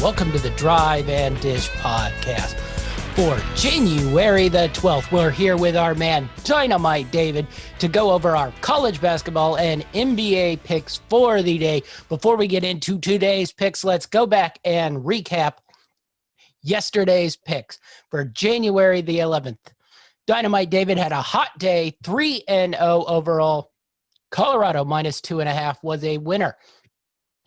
welcome to the Drive and Dish podcast. For January the 12th, we're here with our man Dynamite David to go over our college basketball and NBA picks for the day. Before we get into today's picks, let's go back and recap yesterday's picks. For January the 11th, Dynamite David had a hot day, 3-0 overall. Colorado minus 2.5 was a winner.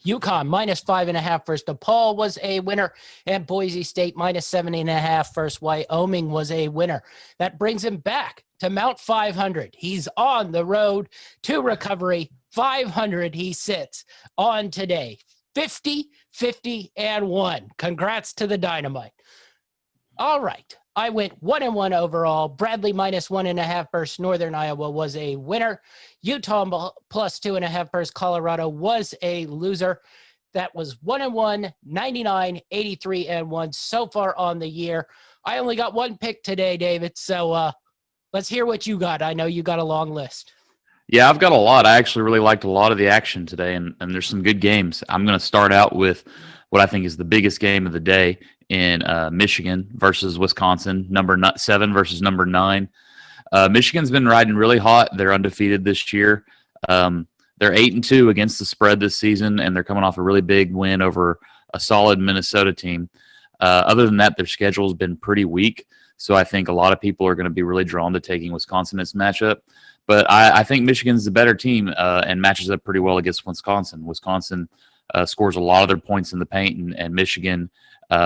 UConn minus 5.5 versus DePaul was a winner, and Boise State minus 7.5 versus Wyoming was a winner. That brings him back to Mount 500. He's on the road to recovery. 500 he sits on today. 50, 50, and 1. Congrats to the Dynamite. All right. I went 1-1 overall. Bradley minus 1.5 versus Northern Iowa was a winner. Utah plus 2.5 versus Colorado was a loser. That was 1-1, 99, 83, and 1 so far on the year. I only got one pick today, David. So let's hear what you got. I know you got a long list. Yeah, I've got a lot. I actually really liked a lot of the action today, and there's some good games. I'm going to start out with what I think is the biggest game of the day in Michigan versus Wisconsin, number 7 versus number 9. Michigan's been riding really hot. They're undefeated this year. They're 8-2 against the spread this season, and they're coming off a really big win over a solid Minnesota team. Other than that, their schedule has been pretty weak, so I think a lot of people are going to be really drawn to taking Wisconsin in this matchup. But I think Michigan's the better team and matches up pretty well against Wisconsin. Wisconsin scores a lot of their points in the paint, and Michigan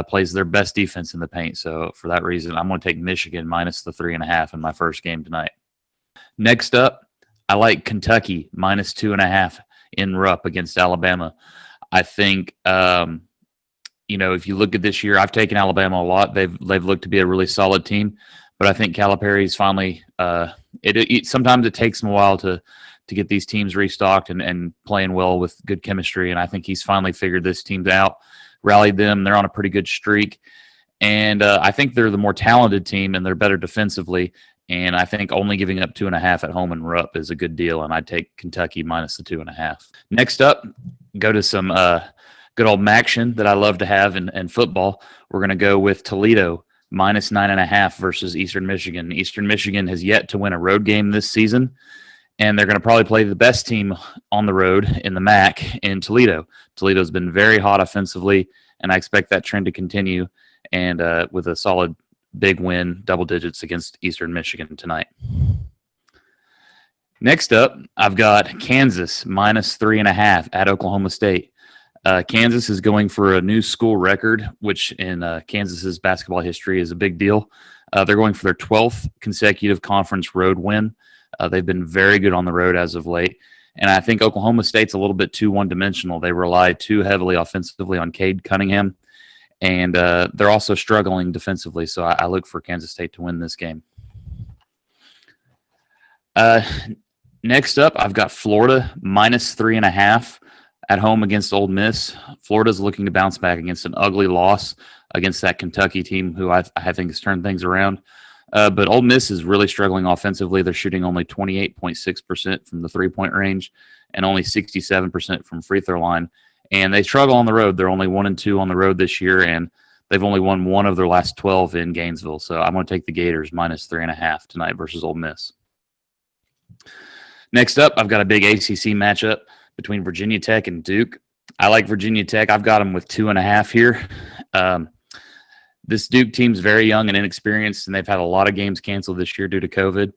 plays their best defense in the paint. So for that reason, I'm going to take Michigan minus the 3.5 in my first game tonight. Next up, I like Kentucky minus 2.5 in Rupp against Alabama. I think, if you look at this year, I've taken Alabama a lot. They've looked to be a really solid team, but I think Calipari's finally. Sometimes it takes him a while to get these teams restocked and playing well with good chemistry, and I think he's finally figured this team out. Rallied them. They're on a pretty good streak. And I think they're the more talented team, and they're better defensively. And I think only giving up 2.5 at home in Rupp is a good deal, and I'd take Kentucky minus the 2.5. Next up, go to some good old action that I love to have in football. We're going to go with Toledo minus 9.5 versus Eastern Michigan. Eastern Michigan has yet to win a road game this season, and they're going to probably play the best team on the road in the MAC in Toledo. Toledo's been very hot offensively, and I expect that trend to continue, and with a solid big win, double digits against Eastern Michigan tonight. Next up, I've got Kansas minus 3.5 at Oklahoma State. Kansas is going for a new school record, which in Kansas's basketball history is a big deal. They're going for their 12th consecutive conference road win. They've been very good on the road as of late. And I think Oklahoma State's a little bit too one-dimensional. They rely too heavily offensively on Cade Cunningham. And they're also struggling defensively. So I look for Kansas State to win this game. Next up, I've got Florida minus 3.5 at home against Ole Miss. Florida's looking to bounce back against an ugly loss against that Kentucky team who I think has turned things around. But Ole Miss is really struggling offensively. They're shooting only 28.6% from the three-point range and only 67% from free throw line. And they struggle on the road. They're only 1-2 on the road this year, and they've only won one of their last 12 in Gainesville. So I'm going to take the Gators minus 3.5 tonight versus Ole Miss. Next up, I've got a big ACC matchup between Virginia Tech and Duke. I like Virginia Tech. I've got them with 2.5 here. This Duke team's very young and inexperienced, and they've had a lot of games canceled this year due to COVID.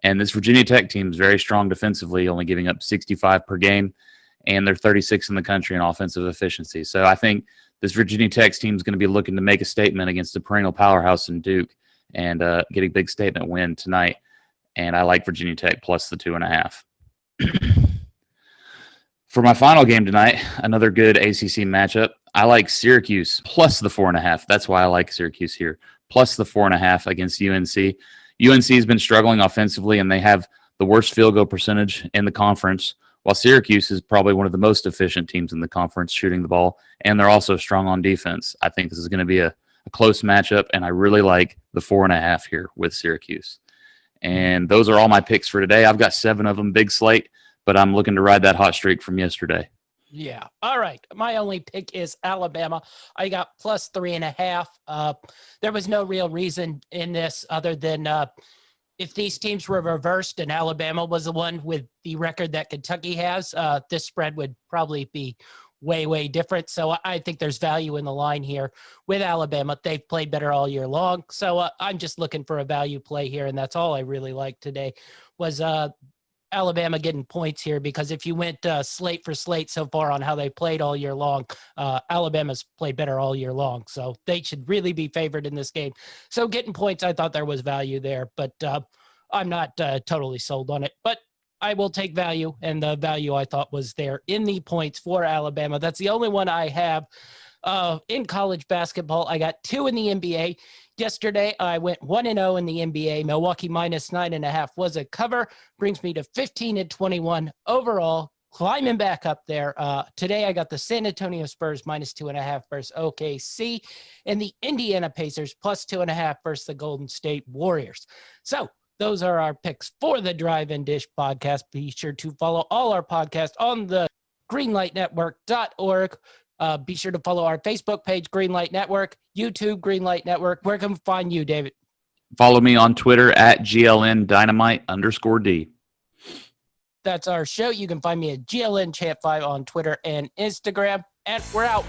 And this Virginia Tech team is very strong defensively, only giving up 65 per game, and they're 36 in the country in offensive efficiency. So I think this Virginia Tech team is going to be looking to make a statement against the perennial powerhouse in Duke and get a big statement win tonight. And I like Virginia Tech plus the 2.5. For my final game tonight, another good ACC matchup. I like Syracuse plus the 4.5. That's why I like Syracuse here. Plus the 4.5 against UNC. UNC has been struggling offensively, and they have the worst field goal percentage in the conference, while Syracuse is probably one of the most efficient teams in the conference shooting the ball, and they're also strong on defense. I think this is going to be a close matchup, and I really like the 4.5 here with Syracuse. And those are all my picks for today. I've got 7 of them, big slate, but I'm looking to ride that hot streak from yesterday. Yeah. All right. My only pick is Alabama. I got plus 3.5. There was no real reason in this other than if these teams were reversed and Alabama was the one with the record that Kentucky has, this spread would probably be way, way different. So I think there's value in the line here with Alabama. They've played better all year long. So I'm just looking for a value play here. And that's all I really liked today was Alabama getting points here, because if you went slate for slate so far on how they played all year long, Alabama's played better all year long. So they should really be favored in this game. So getting points, I thought there was value there, but I'm not totally sold on it. But I will take value, and the value I thought was there in the points for Alabama. That's the only one I have. In college basketball, I got 2 in the NBA. Yesterday, I went 1-0 in the NBA. Milwaukee minus 9.5 was a cover, brings me to 15-21 overall, climbing back up there. Today, I got the San Antonio Spurs minus 2.5 versus OKC, and the Indiana Pacers plus 2.5 versus the Golden State Warriors. So those are our picks for the Drive and Dish podcast. Be sure to follow all our podcasts on the greenlightnetwork.org. Be sure to follow our Facebook page, Greenlight Network, YouTube, Greenlight Network. Where can we find you, David? Follow me on Twitter at GLN_D. That's our show. You can find me at GLN Champ 5 on Twitter and Instagram. And we're out.